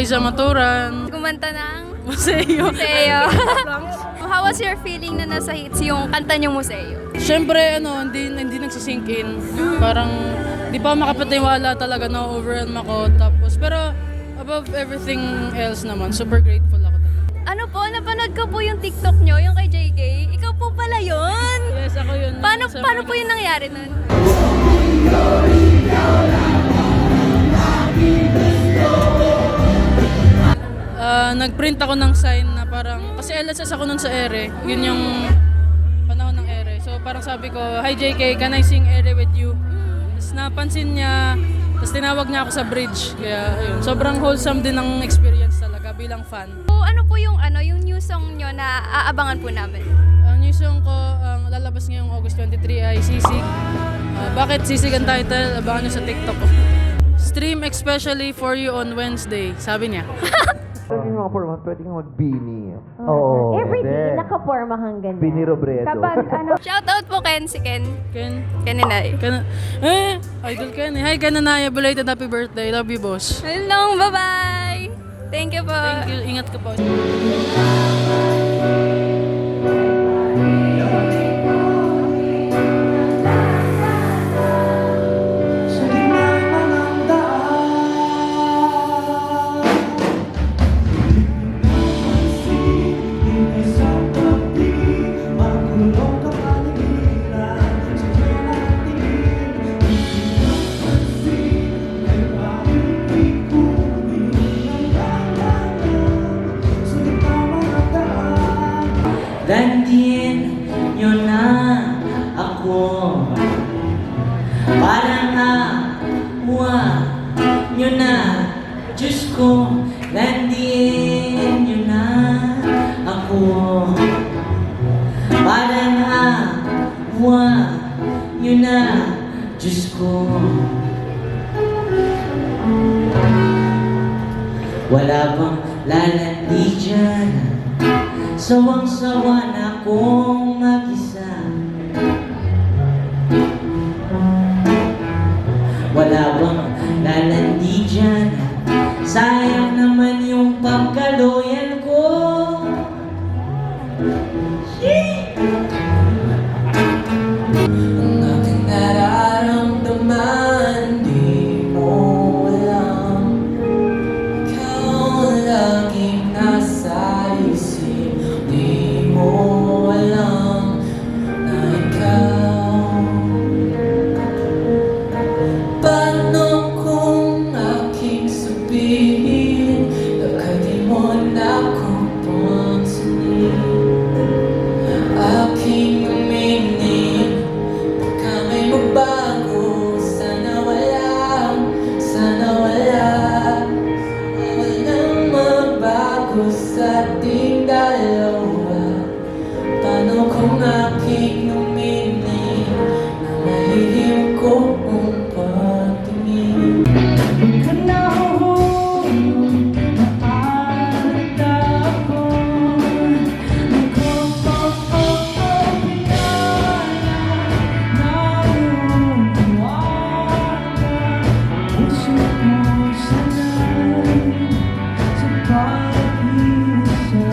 Liza Maturan. Kumanta ng Museo. Museo. How was your feeling na nasa hits yung kanta niyong Museo? Siyempre, hindi nagsisink in. Parang, di pa makapatiwala talaga na overwhelm ako. Tapos, pero above everything else naman, super grateful ako talaga. Ano po, napanood ko po yung TikTok nyo, yung kay JK. Ikaw po pala yun! Yes, ako yun. Paano po yung nangyari nun? Nagprint ako ng sign na parang, kasi LSS ako nun sa ere. Yun yung panahon ng ere. So parang sabi ko, "Hi JK, can I sing ere with you?" Tapos napansin niya, tapos tinawag niya ako sa bridge. Kaya ayun, sobrang wholesome din ang experience talaga bilang fan. So, ano po yung new song nyo na aabangan po namin? Ang new song ko, ang lalabas ngayong August 23 ay Sisig. Bakit Sisig ang title? Abangan nyo sa TikTok ko. Stream especially for you on Wednesday, sabi niya. Pwede yung mga forma, pwede kang mag-beanie. Oo. Everyday, Pwede. nakaporma kang ganyan. Beanie Robredo. Kapag Shoutout po Ken, si Ken. Ken, Keninay. idol Ken. Hi Ken Anaya, belated happy birthday. Love you, boss. Hello, bye-bye! Thank you po. Thank you, ingat ka po. Dandiin nyo na ako para nga nyo na Diyos ko, dandiin nyo na ako para nga nyo na Diyos ko. Wala bang lalandi dyan? Sawang-sawa na akong mag-isa. Wala bang lalandi dyan? Sayang naman yung pagkaloyan ko. Ang aking nararamdaman, di mo alam. Ikaw ang laging nasa isip. Di mo alam na ikaw. Paano kung aking sabihin na di mo na ako pansinin? Aking aminin, baka may magbago. Sana wala, sana wala. Walang magbago sa ating dalawa. Paano kung aking uminin na malihim ko ang pagtingin? Nahuhulog na ata ako. Puso ko sanay sa pag-iisa.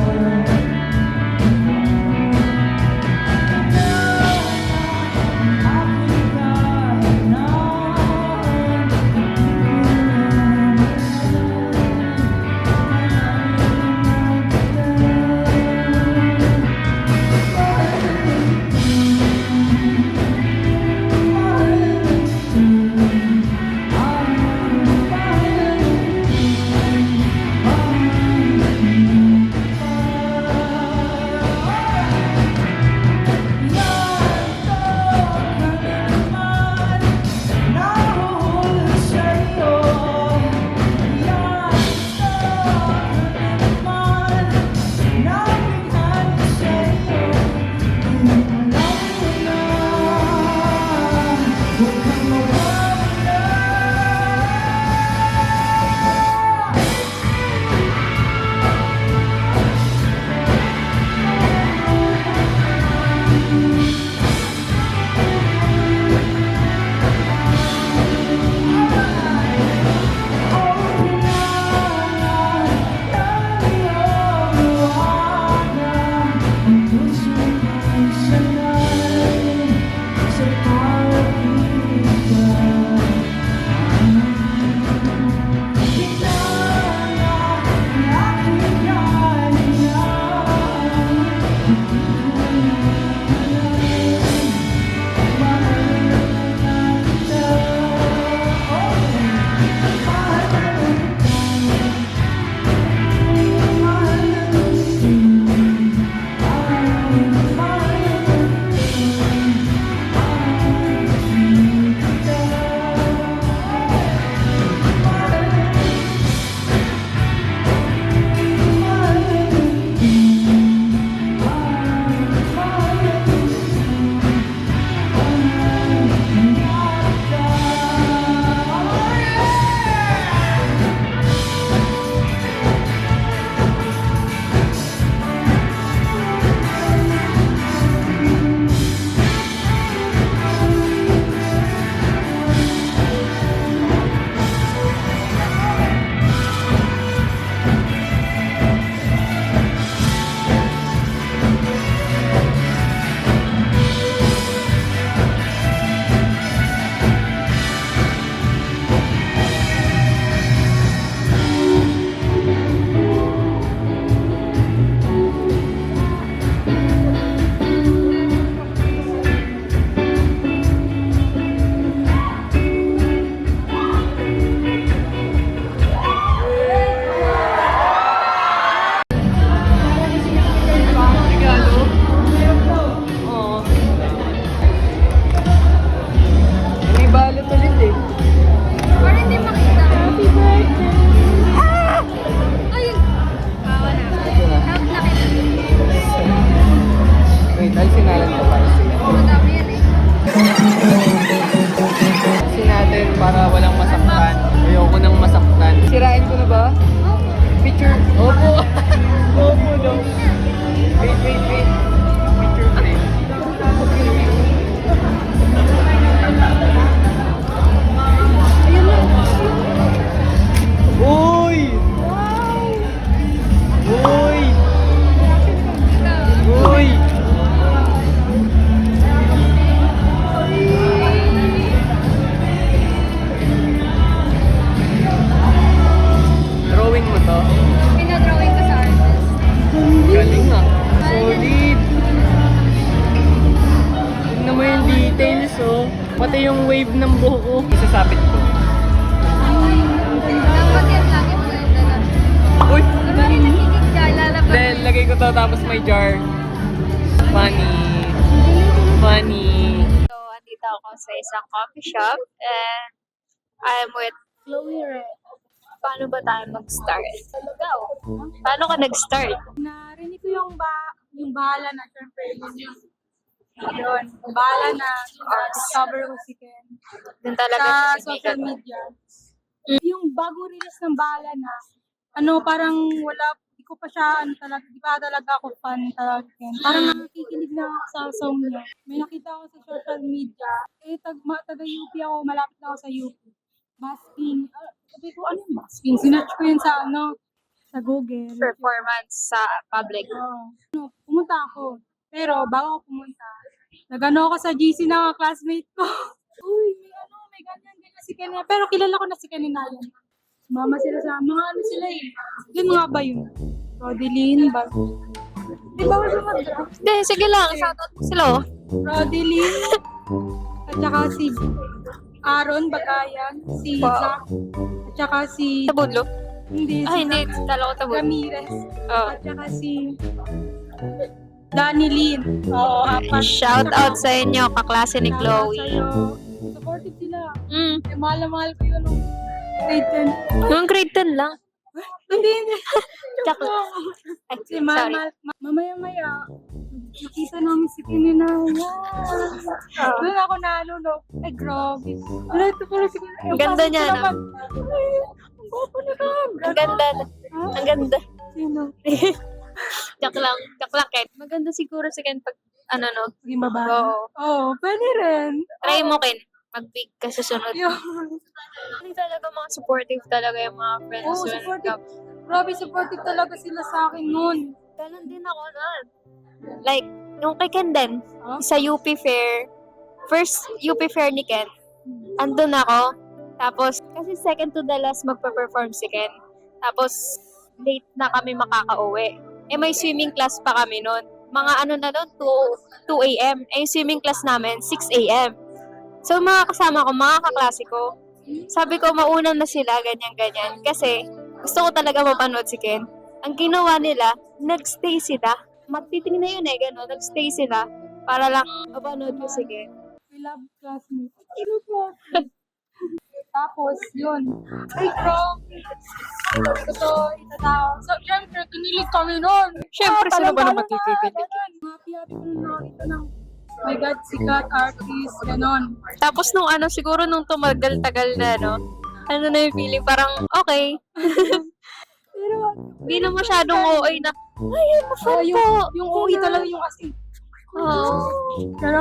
Pati yung wave ng buho ko, isasabit ko. Dapat yan lagi mo yung dala. Uy! Diba rin nakikig ka, lalabas. Then, lagay ko to tapos may jar. Funny. Funny. So, andito ako sa isang coffee shop and I'm with Chloe Red. Paano ba tayo mag-start? Go! Paano ka nag-start? Narinig ko yung bahala na, syempre, yun, bahala na, discover ko si Ken Doon talaga sa siya social media. Yung bagong release ng bahala na, parang di ko pa siya, di pa talaga ako fan talaga Ken. Parang nakikinig na ako sa song niya. May nakita ako sa social media, taga-UP ako, malapit na ako sa UP. Basking. Sabi ko, ano yung basking? Sinerch ko yun sa sa Google. Performance sa public. Pumunta ako. Pero bago ako pumunta, nagano ako sa GC ng mga classmate ko. Uy, may ganyan si Ken. Pero kilala ko na si Ken na yan. Mama sila sa mga sila eh. Yun nga ba yun? Rodeline ba? Di ba wala mag-drop? Hindi, sige lang. Shoutout mo sila oh. Rodeline. At saka si Aaron Bagayan. Si Zach. At saka si... Tabudlo? Hindi. Ay, hindi. Kala ko tabudlo. Ramirez. Oh. At saka si... Danny Lin. Oo, apat. Shoutout sa inyo, kaklase ni Chloe. Sa'yo. Supportive sila. Mm. Eh, mahal na mahal ko yun nung grade 10. Noong grade 10 lang. Hindi. Tsaka, ay, Si sorry. mamaya-maya, nakita namin si Kininaya. Doon ako nalulok. Ay, grabe. Wala, ito pala si Kininaya. Ang ganda niya, no? Ay, ang gwapo na lang. Ang ganda. Ang ganda. Sino? Joke lang, Ken. Maganda siguro si Ken pag, Maging babae. Oo. Oo, pwede rin. Try mo, Ken. Mag-big ka sa sunod. Yun. Hindi talaga mga supportive talaga yung mga friends. Oo, when supportive. it comes- Grabe, supportive talaga sila sa akin nun. Ganun din ako nun. Like, yung kay Ken din, Huh? sa UP Fair, first UP Fair ni Ken, andun ako. Tapos, kasi second to the last magpa-perform si Ken. Tapos, late na kami makaka-uwi. Eh, may swimming class pa kami nun. Mga na nun, 2 a.m. Eh, yung swimming class namin, 6 a.m. So, mga kasama ko, mga kaklase ko, sabi ko, mauna na sila, ganyan-ganyan. Kasi, gusto ko talaga mapanood si Ken. Ang ginawa nila, nagstay sila. Magtiting na yun gano'n. Nagstay sila para lang mapanood ko si Ken. We love classmates. Ano po? Tapos, yun. Ay, grabe. Ito, itatao. So, syempre, kinilig kami nun. Siyempre, sino ba naman kikikilig? Happy ko nung nakita ng, oh my God, sikat, artist, ganon. Tapos nung siguro nung tumagal-tagal na, ano na yung feeling, parang, okay. Pero, Hindi na masyadong OA na, ay, mafan yung uwi talaga yung kasi. Oo. Pero,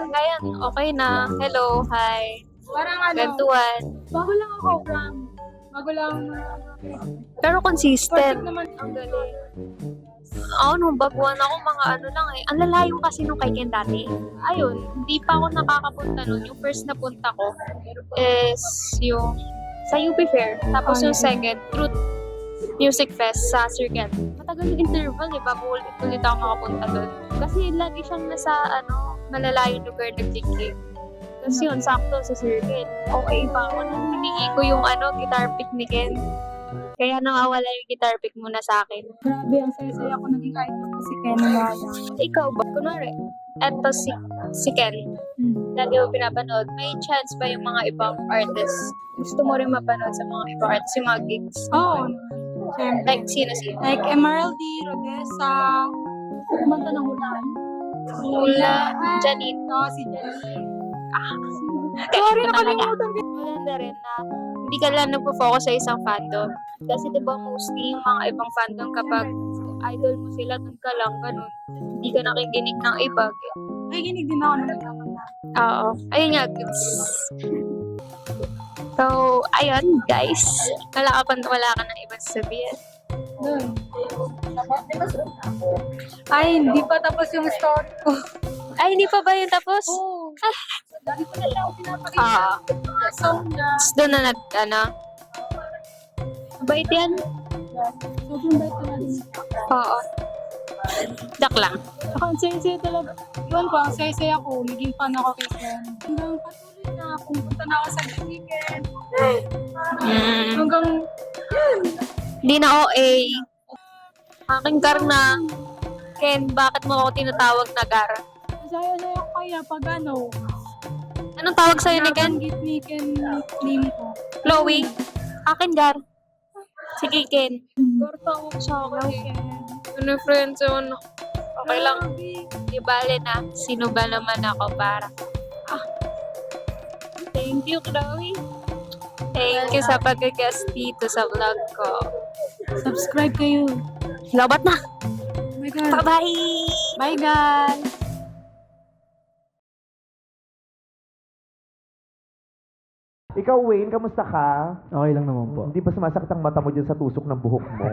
Ngayon, okay na. Hello, hi. parang Gantuan. bago lang ako, Bram. Bago lang, Pero consistent. perfect naman. Ang galing. Nung baguhan ako, mga lang eh. Ang lalayo kasi nung kay Ken dati. Ayun, hindi pa ako nakakapunta nun. Yung first na punta ko is yung sa UP Fair. Tapos yung second, Truth Music Fest sa Circle. Matagal yung interval eh, bago ulit ako makapunta doon. Kasi lagi siyang nasa, malalayong lugar nag-gig. Tapos yun, sakto sa Circle. Okay pa ako nung hiningi ko yung guitar pick ni Ken. Kaya nawawala yung guitar pick muna sa akin. Grabe, ang saya-saya ako naging idol ko si Ken Laya. Ikaw ba? Kunwari, eto si Ken. Lagi mo pinapanood. May chance ba yung mga ibang artists? Gusto mo rin mapanood sa mga ibang artists, yung mga gigs? Oo, syempre. Like, sino? Like Emerald, Rodessa, kumanta ng Hulaan. Hula, Janine. Oo, si Janine. Sorry, nakalimutan ko. Maganda rin na hindi ka lang nagpo-focus sa isang fandom. Kasi diba mostly yung mga ibang fandom kapag idol mo sila, dun ka lang, ganun. Hindi ka nakikinig ng iba. Nakikinig din ako ng nagkakanta. Oo. Ayun nga, goods. So, ayun, guys. Wala ka ng ibang sabihin. Doon. Ay, hindi pa tapos yung story ko. Ay, hindi pa ba yun tapos? Oo. Dami ko na lang ako pinapakita. Song na. Tapos doon na bait yan? Sobrang bait na rin. Oo. Joke lang. Ako, ang saya-saya talaga. Yun ko, ang saya-saya ko. Naging fan ako kay Ken. Hanggang patuloy na, pumunta na ako sa weekend. Hanggang, Hindi na OA. Aking Gar na. Ken, bakit mo ako tinatawag na Gar? masaya na ako kaya pag ano, Anong tawag sa'yo ni Ken? nabanggit ni Ken name ko. Chloe? Akin Gar. Sige Ken. Gar tawag sa akin, Ken. Ano friends zone? Okay lang. Di bale na. Sino ba naman ako para? Thank you, Chloe. Thank you sa pag-guest dito sa vlog ko. Subscribe kayo. Labat na. Oh my God. Bye-bye! Bye, guys! Ikaw, Wayne, kamusta ka? Okay lang naman po. Hindi ba sumasakit ang mata mo dyan sa tusok ng buhok mo?